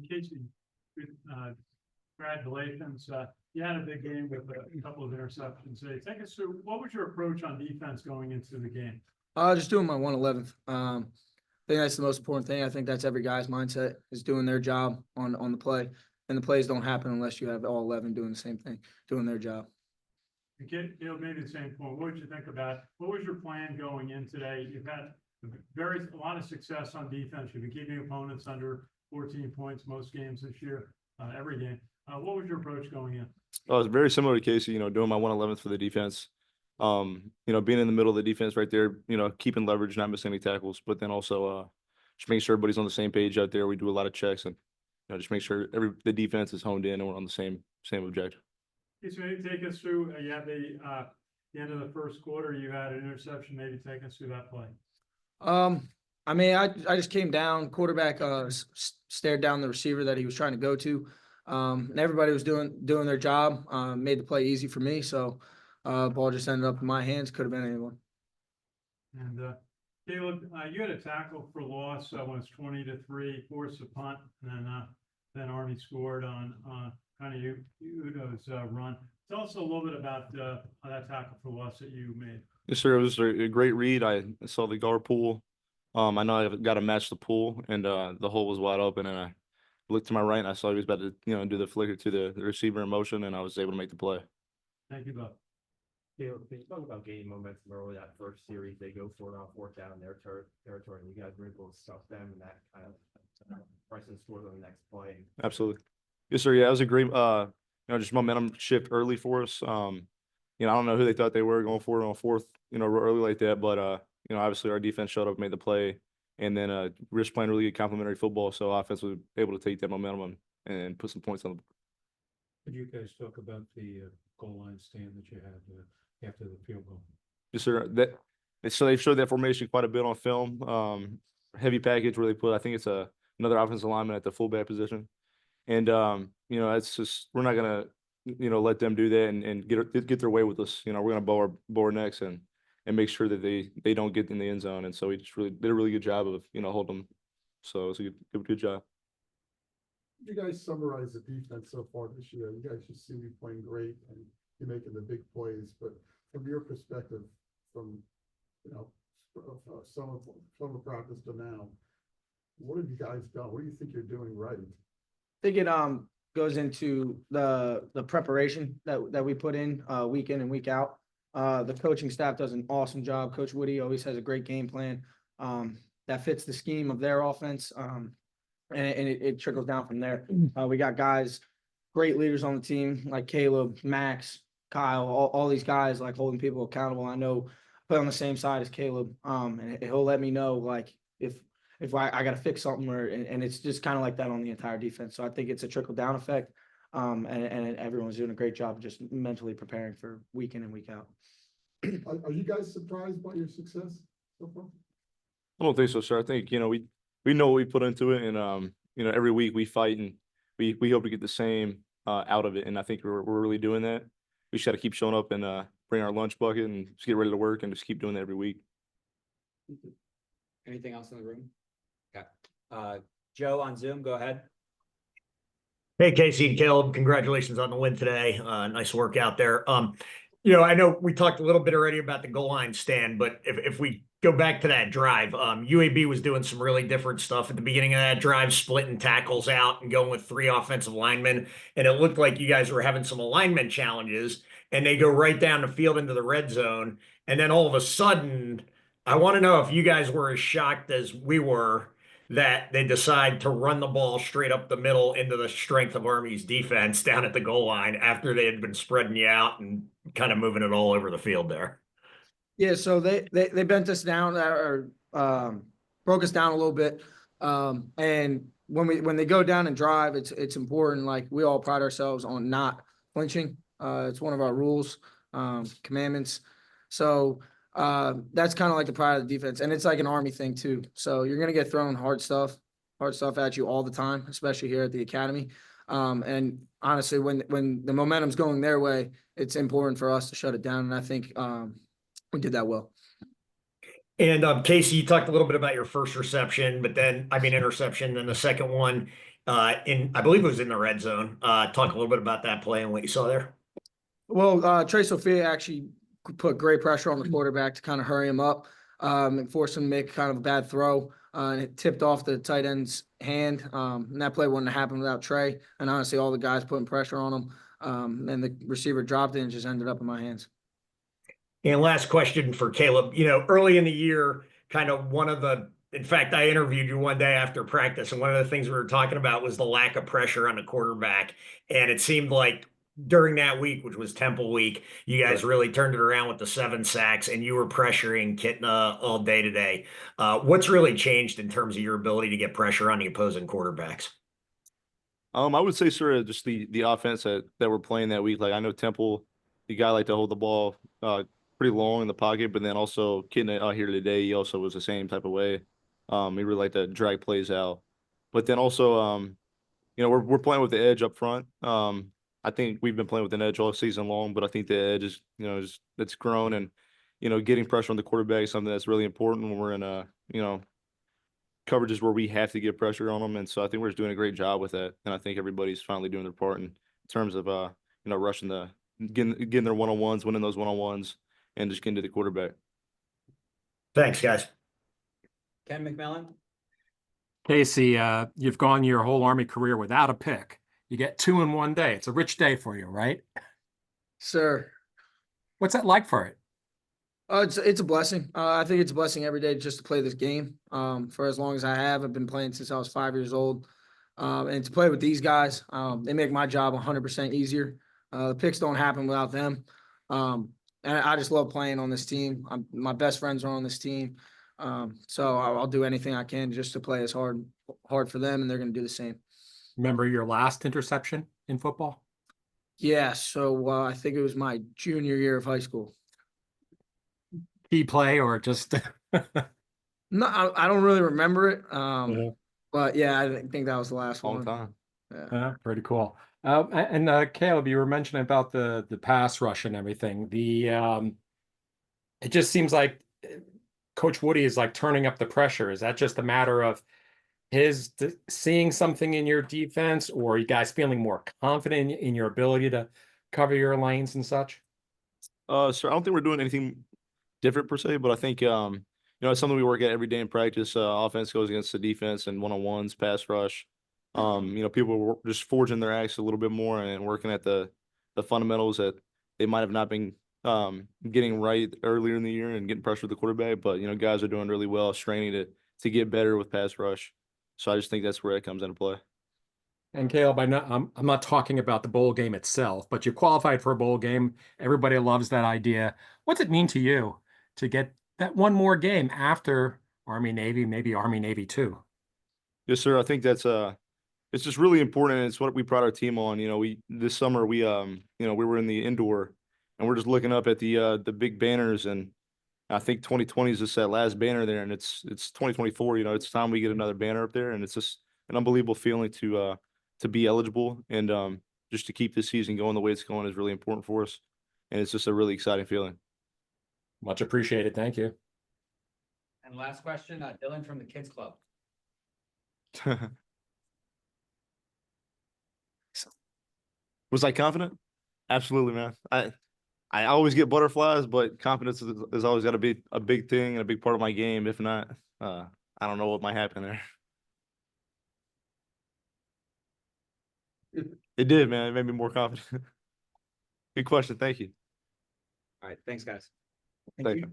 Casey, congratulations. You had a big game with a couple of interceptions today. Take us through, what was your approach on defense going into the game? Just doing my 111th. I think that's the most important thing. I think that's every guy's mindset, is doing their job on the play. And the plays don't happen unless you have all 11 doing the same thing, doing their job. Maybe the same point. What did you think about, what was your plan going in today? You've had a lot of success on defense. You've been keeping opponents under 14 points most games this year, every game. What was your approach going in? Oh, it's very similar to Casey, doing my 111th for the defense. Being in the middle of the defense right there, keeping leverage, not missing any tackles, but then also just making sure everybody's on the same page out there. We do a lot of checks and just make sure the defense is honed in and we're on the same objective. So maybe take us through, you had the end of the first quarter, you had an interception, maybe take us through that play. I just came down, quarterback stared down the receiver that he was trying to go to. And everybody was doing their job, made the play easy for me. So ball just ended up in my hands, could have been anyone. And Caleb, you had a tackle for loss when it's 20-3, forced a punt, and then Army scored on kind of Udo's run. Tell us a little bit about that tackle for loss that you made. Yes, sir. It was a great read. I saw the guard pull. I know I got to match the pull, and the hole was wide open, and I looked to my right, and I saw he was about to, do the flicker to the receiver in motion, and I was able to make the play. Thank you, Bob. Caleb, can you talk about gaining momentum early that first series? They go for it on fourth down in their territory, and you guys were able to stuff them, and that kind of Bryson scores on the next play. Absolutely. Yes, sir. Yeah, it was a great, just momentum shift early for us. I don't know who they thought they were going for it on fourth, early like that, but obviously our defense showed up, made the play, and then we're just playing really good complementary football, so offense was able to take that momentum and put some points on the board. Could you guys talk about the goal line stand that you had after the field goal? Yes, sir. So they've showed that formation quite a bit on film. Heavy package where they put, I think it's another offensive lineman at the fullback position, and it's just, we're not gonna let them do that and get their way with us. We're gonna bow our necks and make sure that they don't get in the end zone. And so we just really did a really good job of holding them. So it's a good job. You guys summarize the defense so far this year. You guys just seem to be playing great and you're making the big plays. But from your perspective, from summer practice to now, what have you guys done? What do you think you're doing right? I think it goes into the preparation that we put in week in and week out. The coaching staff does an awesome job. Coach Woody always has a great game plan that fits the scheme of their offense, and it trickles down from there. We got guys, great leaders on the team like Caleb, Max, Kyle, all these guys like holding people accountable. I know I play on the same side as Caleb, and he'll let me know like if I got to fix something, and it's just kind of like that on the entire defense. So I think it's a trickle down effect, and everyone's doing a great job just mentally preparing for week in and week out. Are you guys surprised by your success so far? I don't think so, sir. I think we know what we put into it, and every week we fight and we hope to get the same out of it. And I think we're really doing that. We just got to keep showing up and bring our lunch bucket and just get ready to work and just keep doing that every week. Anything else in the room? Okay. Joe on Zoom, go ahead. Hey, Casey and Caleb, congratulations on the win today. Nice work out there. I know we talked a little bit already about the goal line stand, but if we go back to that drive, UAB was doing some really different stuff at the beginning of that drive, splitting tackles out and going with 3 offensive linemen. And it looked like you guys were having some alignment challenges, and they go right down the field into the red zone. And then all of a sudden, I want to know if you guys were as shocked as we were that they decide to run the ball straight up the middle into the strength of Army's defense down at the goal line after they had been spreading you out and kind of moving it all over the field there. Yeah, so they bent us down or broke us down a little bit. And when they go down and drive, it's important. Like, we all pride ourselves on not flinching. It's one of our rules, commandments. So that's kind of like the pride of the defense, and it's like an Army thing too. So you're gonna get thrown hard stuff at you all the time, especially here at the academy. And honestly, when the momentum's going their way, it's important for us to shut it down. And I think we did that well. And Casey, you talked a little bit about your first reception, but then interception, then the second one. I believe it was in the red zone. Talk a little bit about that play and what you saw there. Well, Trey Sophia actually put great pressure on the quarterback to kind of hurry him up, and force him to make kind of a bad throw. And it tipped off the tight end's hand. And that play wouldn't have happened without Trey. And honestly, all the guys putting pressure on him. And the receiver dropped it and just ended up in my hands. And last question for Caleb. Early in the year, kind of in fact, I interviewed you one day after practice, and one of the things we were talking about was the lack of pressure on the quarterback. And it seemed like during that week, which was Temple week, you guys really turned it around with the 7 sacks, and you were pressuring Kitna all day today. What's really changed in terms of your ability to get pressure on the opposing quarterbacks? I would say sort of just the offense that we're playing that week. Like I know Temple, the guy like to hold the ball pretty long in the pocket, but then also Kitna out here today, he also was the same type of way. He really liked to drag plays out. But then also we're playing with the edge up front. I think we've been playing with an edge all season long, but I think the edge is it's grown, and getting pressure on the quarterback is something that's really important when we're in coverages where we have to get pressure on them. And so I think we're just doing a great job with that. And I think everybody's finally doing their part in terms of rushing getting their one-on-ones, winning those one-on-ones, and just getting to the quarterback. Thanks, guys. Ken McMillan? Casey, you've gone your whole Army career without a pick. You get 2 in one day. It's a rich day for you, right? Sir. What's that like for it? It's a blessing. I think it's a blessing every day just to play this game. For as long as I have, I've been playing since I was 5 years old. And to play with these guys, they make my job 100% easier. The picks don't happen without them. And I just love playing on this team. My best friends are on this team. So I'll do anything I can just to play as hard for them, and they're going to do the same. Remember your last interception in football? Yeah. So I think it was my junior year of high school. Key play or just No, I don't really remember it. Yeah. But yeah, I think that was the last Long one. time. Yeah. Pretty cool. And Caleb, you were mentioning about the pass rush and everything. It just seems like Coach Woody is like turning up the pressure. Is that just a matter of seeing something in your defense, or are you guys feeling more confident in your ability to cover your lanes and such? So I don't think we're doing anything different per se, but I think it's something we work at every day in practice. Offense goes against the defense and one-on-ones, pass rush. People were just forging their axe a little bit more and working at the fundamentals that they might have not been getting right earlier in the year and getting pressure with the quarterback. But guys are doing really well, straining to get better with pass rush. So I just think that's where it comes into play. And Caleb, I'm not talking about the bowl game itself, but you qualified for a bowl game. Everybody loves that idea. What's it mean to you to get that one more game after Army-Navy, maybe Army-Navy 2? Yes, sir. I think that's it's just really important, and it's what we pride our team on. This summer we were in the indoor, and we're just looking up at the big banners, and I think 2020 is just that last banner there, and it's 2024. It's time we get another banner up there, and it's just an unbelievable feeling to be eligible, and just to keep this season going the way it's going is really important for us, and it's just a really exciting feeling. Much appreciated. Thank you. And last question, Dylan from the Kids Club. Was I confident? Absolutely, man. I always get butterflies, but confidence is always got to be a big thing and a big part of my game. If not, I don't know what might happen there. It did, man. It made me more confident. Good question. Thank you. All right, thanks, guys. Thank you.